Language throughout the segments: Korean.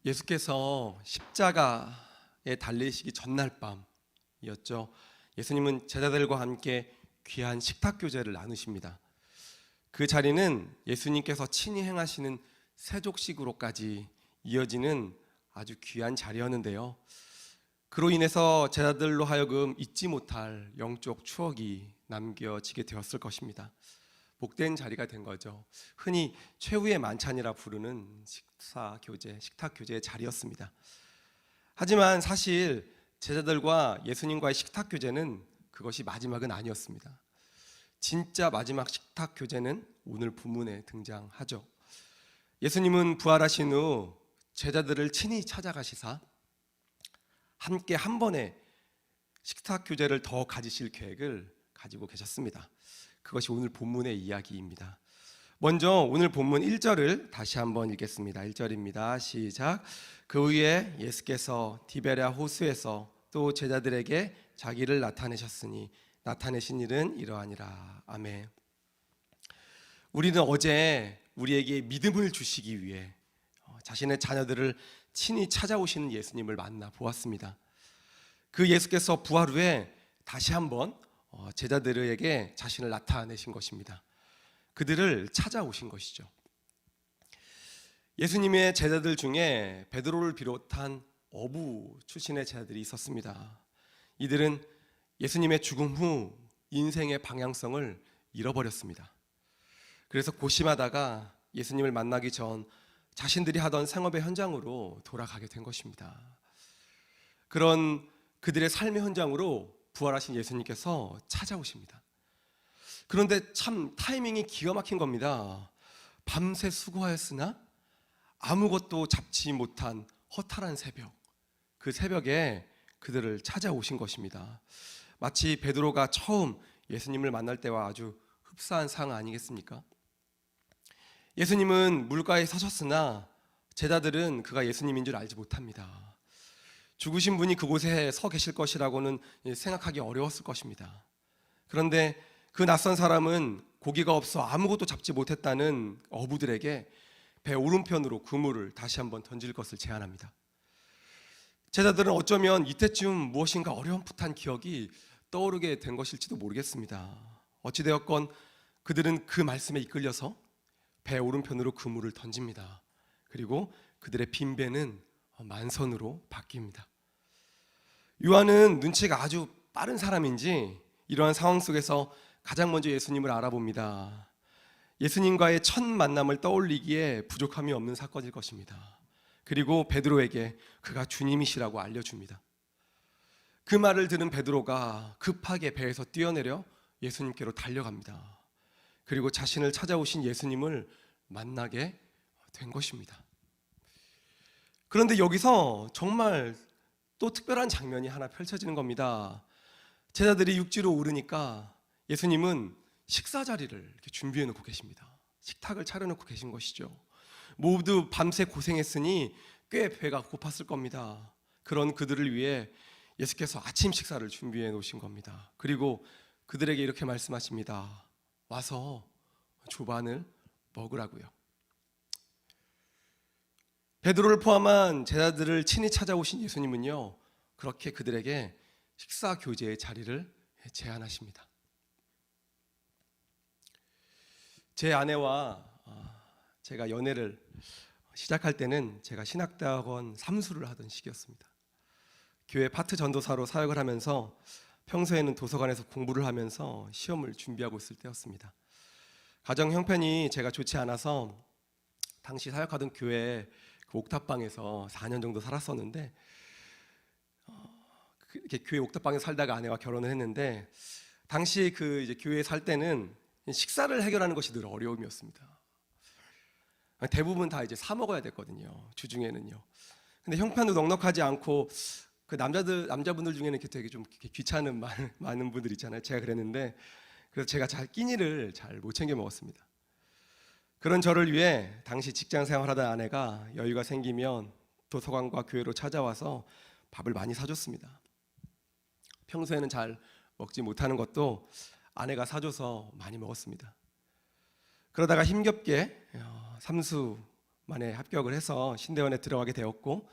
예수께서 십자가에 달리시기 전날 밤이었죠. 예수님은 제자들과 함께 귀한 식탁 교제를 나누십니다. 그 자리는 예수님께서 친히 행하시는 세족식으로까지 이어지는 아주 귀한 자리였는데요. 그로 인해서 제자들로 하여금 잊지 못할 영적 추억이 남겨지게 되었을 것입니다. 복된 자리가 된 거죠. 흔히 최후의 만찬이라 부르는 식탁 교제의 자리였습니다. 하지만 사실 제자들과 예수님과의 식탁 교제는 그것이 마지막은 아니었습니다. 진짜 마지막 식탁 교제는 오늘 본문에 등장하죠. 예수님은 부활하신 후 제자들을 친히 찾아가시사 함께 한 번에 식탁 교제를 더 가지실 계획을 가지고 계셨습니다. 그것이 오늘 본문의 이야기입니다. 먼저 오늘 본문 1절을 다시 한번 읽겠습니다. 1절입니다. 시작. 그 후에 예수께서 디베랴 호수에서 또 제자들에게 자기를 나타내셨으니 나타내신 일은 이러하니라. 아멘. 우리는 어제 우리에게 믿음을 주시기 위해 자신의 자녀들을 친히 찾아오시는 예수님을 만나 보았습니다. 그 예수께서 부활 후에 다시 한번 제자들에게 자신을 나타내신 것입니다. 그들을 찾아오신 것이죠. 예수님의 제자들 중에 베드로를 비롯한 어부 출신의 제자들이 있었습니다. 이들은 예수님의 죽음 후 인생의 방향성을 잃어버렸습니다. 그래서 고심하다가 예수님을 만나기 전 자신들이 하던 생업의 현장으로 돌아가게 된 것입니다. 그런 그들의 삶의 현장으로 부활하신 예수님께서 찾아오십니다. 그런데 참 타이밍이 기가 막힌 겁니다. 밤새 수고하였으나 아무것도 잡지 못한 허탈한 새벽, 그 새벽에 그들을 찾아오신 것입니다. 마치 베드로가 처음 예수님을 만날 때와 아주 흡사한 상황 아니겠습니까? 예수님은 물가에 서셨으나 제자들은 그가 예수님인 줄 알지 못합니다. 죽으신 분이 그곳에 서 계실 것이라고는 생각하기 어려웠을 것입니다. 그런데 그 낯선 사람은 고기가 없어 아무것도 잡지 못했다는 어부들에게 배 오른편으로 그물을 다시 한번 던질 것을 제안합니다. 제자들은 어쩌면 이때쯤 무엇인가 어렴풋한 기억이 떠오르게 된 것일지도 모르겠습니다. 어찌되었건 그들은 그 말씀에 이끌려서 배 오른편으로 그물을 던집니다. 그리고 그들의 빈 배는 만선으로 바뀝니다. 요한은 눈치가 아주 빠른 사람인지 이러한 상황 속에서 가장 먼저 예수님을 알아봅니다. 예수님과의 첫 만남을 떠올리기에 부족함이 없는 사건일 것입니다. 그리고 베드로에게 그가 주님이시라고 알려줍니다. 그 말을 들은 베드로가 급하게 배에서 뛰어내려 예수님께로 달려갑니다. 그리고 자신을 찾아오신 예수님을 만나게 된 것입니다. 그런데 여기서 정말 또 특별한 장면이 하나 펼쳐지는 겁니다. 제자들이 육지로 오르니까 예수님은 식사 자리를 이렇게 준비해 놓고 계십니다. 식탁을 차려놓고 계신 것이죠. 모두 밤새 고생했으니 꽤 배가 고팠을 겁니다. 그런 그들을 위해 예수께서 아침 식사를 준비해 놓으신 겁니다. 그리고 그들에게 이렇게 말씀하십니다. 와서 조반을 먹으라고요. 베드로를 포함한 제자들을 친히 찾아오신 예수님은요, 그렇게 그들에게 식사 교제의 자리를 제안하십니다. 제 아내와 제가 연애를 시작할 때는 제가 신학대학원 삼수를 하던 시기였습니다. 교회 파트 전도사로 사역을 하면서 평소에는 도서관에서 공부를 하면서 시험을 준비하고 있을 때였습니다. 가정 형편이 제가 좋지 않아서 당시 사역하던 교회 그 옥탑방에서 4년 정도 살았었는데 이렇게 교회 옥탑방에 살다가 아내와 결혼을 했는데 당시 그 이제 교회에 살 때는 식사를 해결하는 것이 늘 어려움이었습니다. 대부분 다 이제 사 먹어야 됐거든요. 주중에는요. 근데 형편도 넉넉하지 않고 그 남자분들 중에는 되게 좀 귀찮은 많은 분들 있잖아요. 제가 그랬는데 그래서 제가 끼니를 잘 못 챙겨 먹었습니다. 그런 저를 위해 당시 직장 생활하던 아내가 여유가 생기면 도서관과 교회로 찾아와서 밥을 많이 사줬습니다. 평소에는 잘 먹지 못하는 것도 아내가 사줘서 많이 먹었습니다. 그러다가 힘겹게 삼수 만에 합격을 해서 신대원에 들어가게 되었고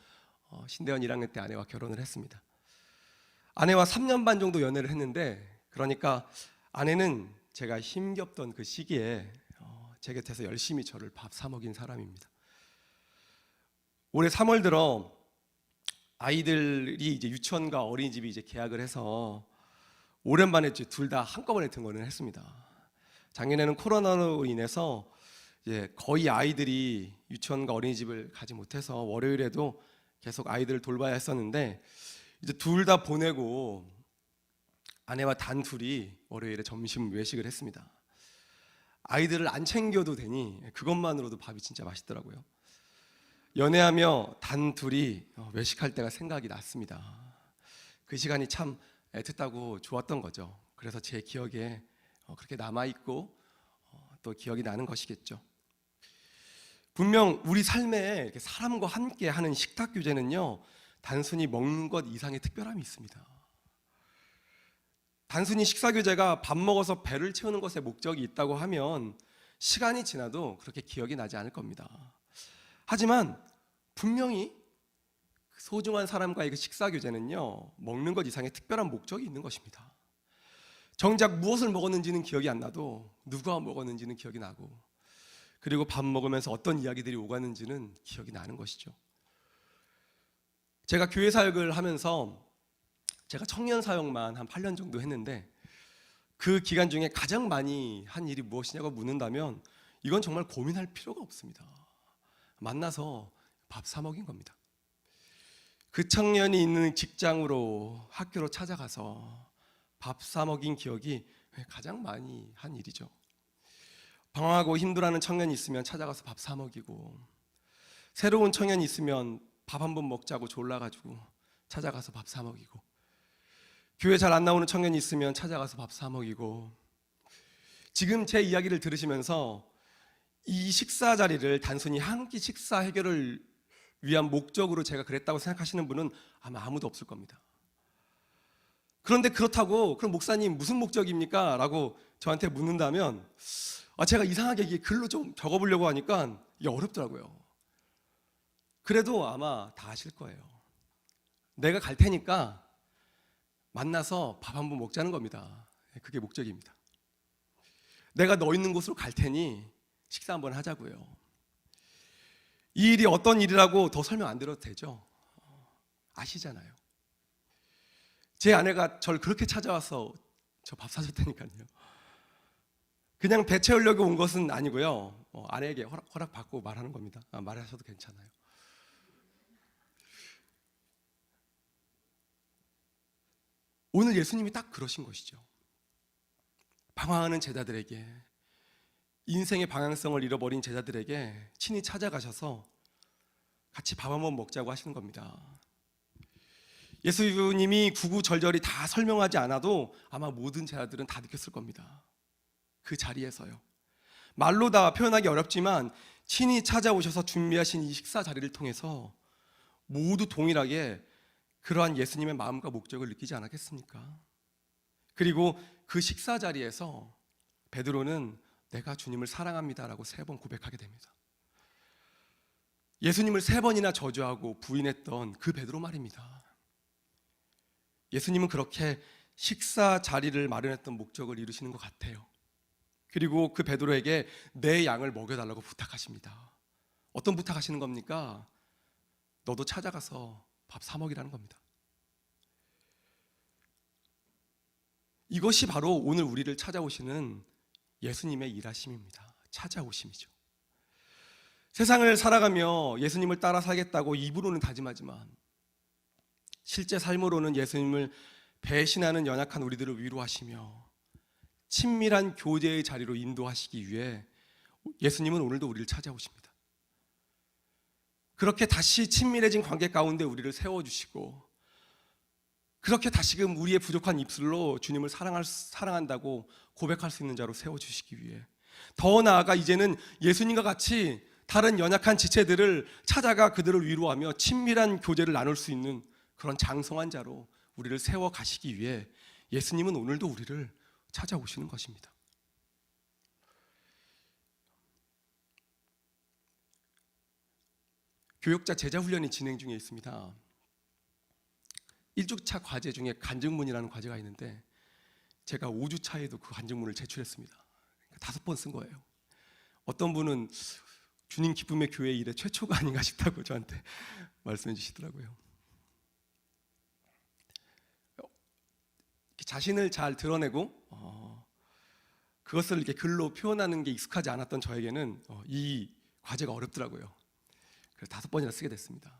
신대원 1학년 때 아내와 결혼을 했습니다. 아내와 3년 반 정도 연애를 했는데, 그러니까 아내는 제가 힘겹던 그 시기에 제 곁에서 열심히 저를 밥 사 먹인 사람입니다. 올해 3월 들어 아이들이 이제 유치원과 어린이집이 이제 개학을 해서 오랜만에 둘 다 한꺼번에 등원을 했습니다. 작년에는 코로나로 인해서 이제 거의 아이들이 유치원과 어린이집을 가지 못해서 월요일에도 계속 아이들을 돌봐야 했었는데, 이제 둘 다 보내고 아내와 단 둘이 월요일에 점심 외식을 했습니다. 아이들을 안 챙겨도 되니 그것만으로도 밥이 진짜 맛있더라고요. 연애하며 단 둘이 외식할 때가 생각이 났습니다. 그 시간이 참 애틋하고 좋았던 거죠. 그래서 제 기억에 그렇게 남아있고 또 기억이 나는 것이겠죠. 분명 우리 삶에 이렇게 사람과 함께 하는 식탁 교제는요, 단순히 먹는 것 이상의 특별함이 있습니다. 단순히 식사 교제가 밥 먹어서 배를 채우는 것에 목적이 있다고 하면 시간이 지나도 그렇게 기억이 나지 않을 겁니다. 하지만 분명히 소중한 사람과의 그 식사 교제는요, 먹는 것 이상의 특별한 목적이 있는 것입니다. 정작 무엇을 먹었는지는 기억이 안 나도 누가 먹었는지는 기억이 나고, 그리고 밥 먹으면서 어떤 이야기들이 오가는지는 기억이 나는 것이죠. 제가 교회 사역을 하면서 제가 청년 사역만 한 8년 정도 했는데, 그 기간 중에 가장 많이 한 일이 무엇이냐고 묻는다면 이건 정말 고민할 필요가 없습니다. 만나서 밥 사 먹인 겁니다. 그 청년이 있는 직장으로 학교로 찾아가서 밥 사 먹인 기억이 가장 많이 한 일이죠. 방황하고 힘들어하는 청년이 있으면 찾아가서 밥 사 먹이고, 새로운 청년이 있으면 밥 한 번 먹자고 졸라가지고 찾아가서 밥 사 먹이고, 교회 잘 안 나오는 청년이 있으면 찾아가서 밥 사 먹이고, 지금 제 이야기를 들으시면서 이 식사 자리를 단순히 한 끼 식사 해결을 위한 목적으로 제가 그랬다고 생각하시는 분은 아마 아무도 없을 겁니다. 그런데 그렇다고 그럼 목사님 무슨 목적입니까? 라고 저한테 묻는다면 제가 이상하게 이게 글로 좀 적어보려고 하니까 이게 어렵더라고요. 그래도 아마 다 아실 거예요. 내가 갈 테니까 만나서 밥 한번 먹자는 겁니다. 그게 목적입니다. 내가 너 있는 곳으로 갈 테니 식사 한번 하자고요. 이 일이 어떤 일이라고 더 설명 안 드려도 되죠? 아시잖아요. 제 아내가 저를 그렇게 찾아와서 저 밥 사줬다니까요. 그냥 배 채우려고 온 것은 아니고요. 아내에게 허락받고 말하는 겁니다. 말하셔도 괜찮아요. 오늘 예수님이 딱 그러신 것이죠. 방황하는 제자들에게, 인생의 방향성을 잃어버린 제자들에게 친히 찾아가셔서 같이 밥 한번 먹자고 하시는 겁니다. 예수님이 구구절절히 다 설명하지 않아도 아마 모든 제자들은 다 느꼈을 겁니다. 그 자리에서요. 말로 다 표현하기 어렵지만 친히 찾아오셔서 준비하신 이 식사 자리를 통해서 모두 동일하게 그러한 예수님의 마음과 목적을 느끼지 않았겠습니까? 그리고 그 식사 자리에서 베드로는 내가 주님을 사랑합니다라고 3번 고백하게 됩니다. 예수님을 3번이나 저주하고 부인했던 그 베드로 말입니다. 예수님은 그렇게 식사 자리를 마련했던 목적을 이루시는 것 같아요. 그리고 그 베드로에게 내 양을 먹여달라고 부탁하십니다. 어떤 부탁하시는 겁니까? 너도 찾아가서 밥 사 먹이라는 겁니다. 이것이 바로 오늘 우리를 찾아오시는 예수님의 일하심입니다. 찾아오심이죠. 세상을 살아가며 예수님을 따라 살겠다고 입으로는 다짐하지만 실제 삶으로는 예수님을 배신하는 연약한 우리들을 위로하시며 친밀한 교제의 자리로 인도하시기 위해 예수님은 오늘도 우리를 찾아오십니다. 그렇게 다시 친밀해진 관계 가운데 우리를 세워주시고, 그렇게 다시금 우리의 부족한 입술로 주님을 사랑한다고 고백할 수 있는 자로 세워주시기 위해, 더 나아가 이제는 예수님과 같이 다른 연약한 지체들을 찾아가 그들을 위로하며 친밀한 교제를 나눌 수 있는 그런 장성한 자로 우리를 세워가시기 위해 예수님은 오늘도 우리를 찾아오시는 것입니다. 교역자 제자 훈련이 진행 중에 있습니다. 1주차 과제 중에 간증문이라는 과제가 있는데 제가 5주차에도 그 간증문을 제출했습니다. 5번 쓴 거예요. 어떤 분은 주님 기쁨의 교회 일의 최초가 아닌가 싶다고 저한테 말씀해 주시더라고요. 자신을 잘 드러내고 그것을 이렇게 글로 표현하는 게 익숙하지 않았던 저에게는 이 과제가 어렵더라고요. 그래서 5번이나 쓰게 됐습니다.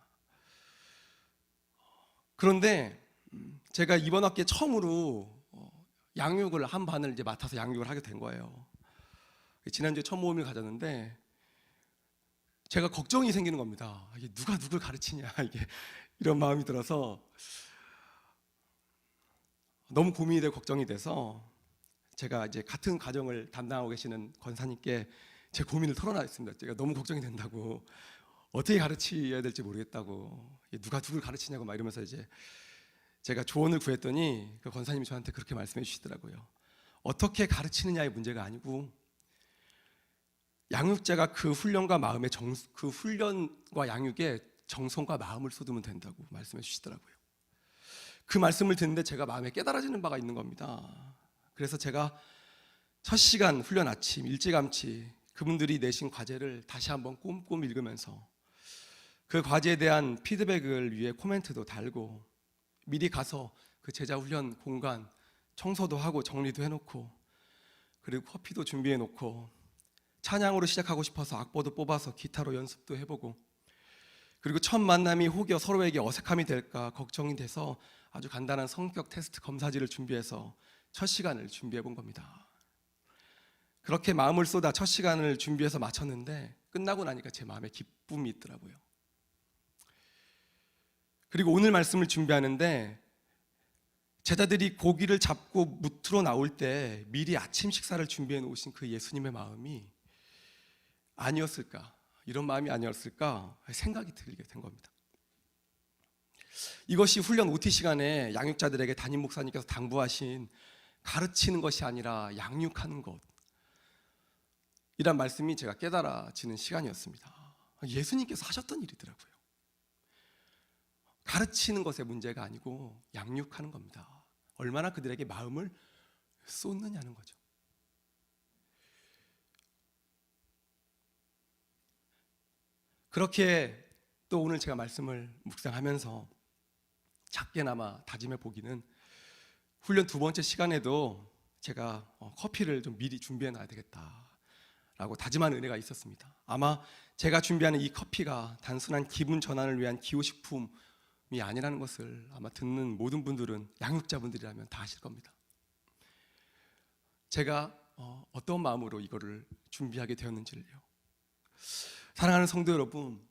그런데 제가 이번 학기에 처음으로 양육을 한 반을 이제 맡아서 양육을 하게 된 거예요. 지난주에 첫 모임을 가졌는데 제가 걱정이 생기는 겁니다. 이게 누가 누굴 가르치냐 이게 이런 마음이 들어서 너무 고민이 되고 걱정이 돼서 제가 이제 같은 과정을 담당하고 계시는 권사님께 제 고민을 털어놨습니다. 제가 너무 걱정이 된다고, 어떻게 가르쳐야 될지 모르겠다고, 누가 누굴 가르치냐고 막 이러면서 이제 제가 조언을 구했더니 그 권사님이 저한테 그렇게 말씀해 주시더라고요. 어떻게 가르치느냐의 문제가 아니고 양육자가 그 훈련과 마음의 그 훈련과 양육에 정성과 마음을 쏟으면 된다고 말씀해 주시더라고요. 그 말씀을 듣는데 제가 마음에 깨달아지는 바가 있는 겁니다. 그래서 제가 첫 시간 훈련 아침 일찌감치 그분들이 내신 과제를 다시 한번 꼼꼼히 읽으면서 그 과제에 대한 피드백을 위해 코멘트도 달고 미리 가서 그 제자 훈련 공간 청소도 하고 정리도 해놓고 그리고 커피도 준비해놓고 찬양으로 시작하고 싶어서 악보도 뽑아서 기타로 연습도 해보고 그리고 첫 만남이 혹여 서로에게 어색함이 될까 걱정이 돼서 아주 간단한 성격 테스트 검사지를 준비해서 첫 시간을 준비해 본 겁니다. 그렇게 마음을 쏟아 첫 시간을 준비해서 마쳤는데 끝나고 나니까 제 마음에 기쁨이 있더라고요. 그리고 오늘 말씀을 준비하는데 제자들이 고기를 잡고 무트로 나올 때 미리 아침 식사를 준비해 놓으신 그 예수님의 마음이 아니었을까, 이런 마음이 아니었을까 생각이 들게 된 겁니다. 이것이 훈련 OT 시간에 양육자들에게 담임 목사님께서 당부하신 가르치는 것이 아니라 양육하는 것, 이란 말씀이 제가 깨달아지는 시간이었습니다. 예수님께서 하셨던 일이더라고요. 가르치는 것의 문제가 아니고 양육하는 겁니다. 얼마나 그들에게 마음을 쏟느냐는 거죠. 그렇게 또 오늘 제가 말씀을 묵상하면서 작게나마 다짐해 보기는 훈련 2번째 시간에도 제가 커피를 좀 미리 준비해 놔야 되겠다라고 다짐한 은혜가 있었습니다. 아마 제가 준비하는 이 커피가 단순한 기분 전환을 위한 기호식품이 아니라는 것을 아마 듣는 모든 분들은 양육자분들이라면 다 아실 겁니다. 제가 어떤 마음으로 이거를 준비하게 되었는지를요. 사랑하는 성도 여러분,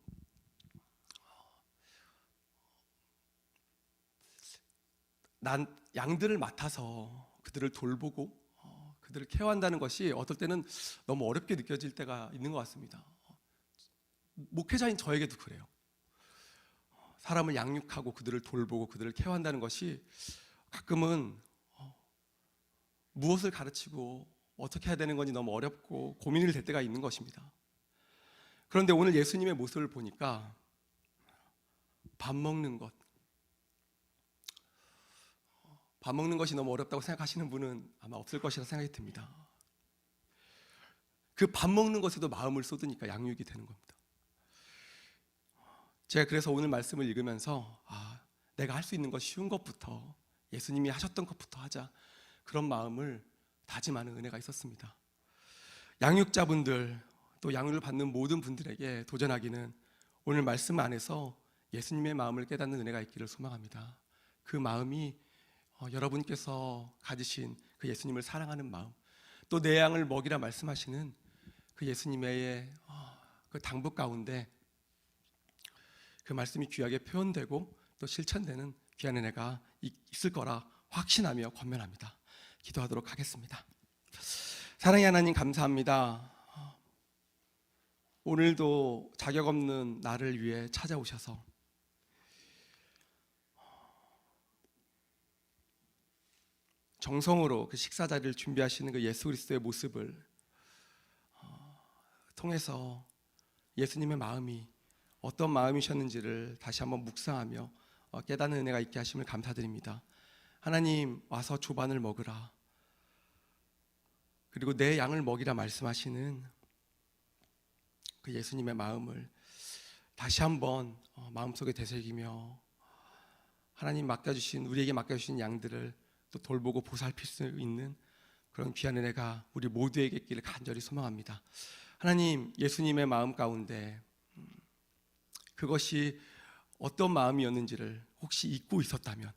난 양들을 맡아서 그들을 돌보고 그들을 케어한다는 것이 어떨 때는 너무 어렵게 느껴질 때가 있는 것 같습니다. 목회자인 저에게도 그래요. 사람을 양육하고 그들을 돌보고 그들을 케어한다는 것이 가끔은 무엇을 가르치고 어떻게 해야 되는 건지 너무 어렵고 고민이 될 때가 있는 것입니다. 그런데 오늘 예수님의 모습을 보니까 밥 먹는 것이 너무 어렵다고 생각하시는 분은 아마 없을 것이라 생각이 듭니다. 그 밥 먹는 것에도 마음을 쏟으니까 양육이 되는 겁니다. 제가 그래서 오늘 말씀을 읽으면서 내가 할 수 있는 것 쉬운 것부터, 예수님이 하셨던 것부터 하자, 그런 마음을 다짐하는 은혜가 있었습니다. 양육자분들, 또 양육을 받는 모든 분들에게 도전하기는 오늘 말씀 안에서 예수님의 마음을 깨닫는 은혜가 있기를 소망합니다. 그 마음이 여러분께서 가지신 그 예수님을 사랑하는 마음, 또 내 양을 먹이라 말씀하시는 그 예수님의 그 당부 가운데 그 말씀이 귀하게 표현되고 또 실천되는 귀한 은혜가 있을 거라 확신하며 권면합니다. 기도하도록 하겠습니다. 사랑의 하나님, 감사합니다. 오늘도 자격 없는 나를 위해 찾아오셔서 정성으로 그 식사 자리를 준비하시는 그 예수 그리스도의 모습을 통해서 예수님의 마음이 어떤 마음이셨는지를 다시 한번 묵상하며 깨닫는 은혜가 있게 하심을 감사드립니다. 하나님, 와서 조반을 먹으라, 그리고 내 양을 먹이라 말씀하시는 그 예수님의 마음을 다시 한번 마음속에 되새기며 하나님 우리에게 맡겨주신 양들을 또 돌보고 보살필 수 있는 그런 귀한 은혜가 우리 모두에게 있기를 간절히 소망합니다. 하나님, 예수님의 마음 가운데 그것이 어떤 마음이었는지를 혹시 잊고 있었다면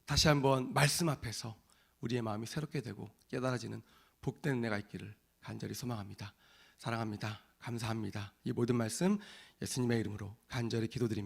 다시 한번 말씀 앞에서 우리의 마음이 새롭게 되고 깨달아지는 복된 은혜가 있기를 간절히 소망합니다. 사랑합니다. 감사합니다. 이 모든 말씀 예수님의 이름으로 간절히 기도드립니다.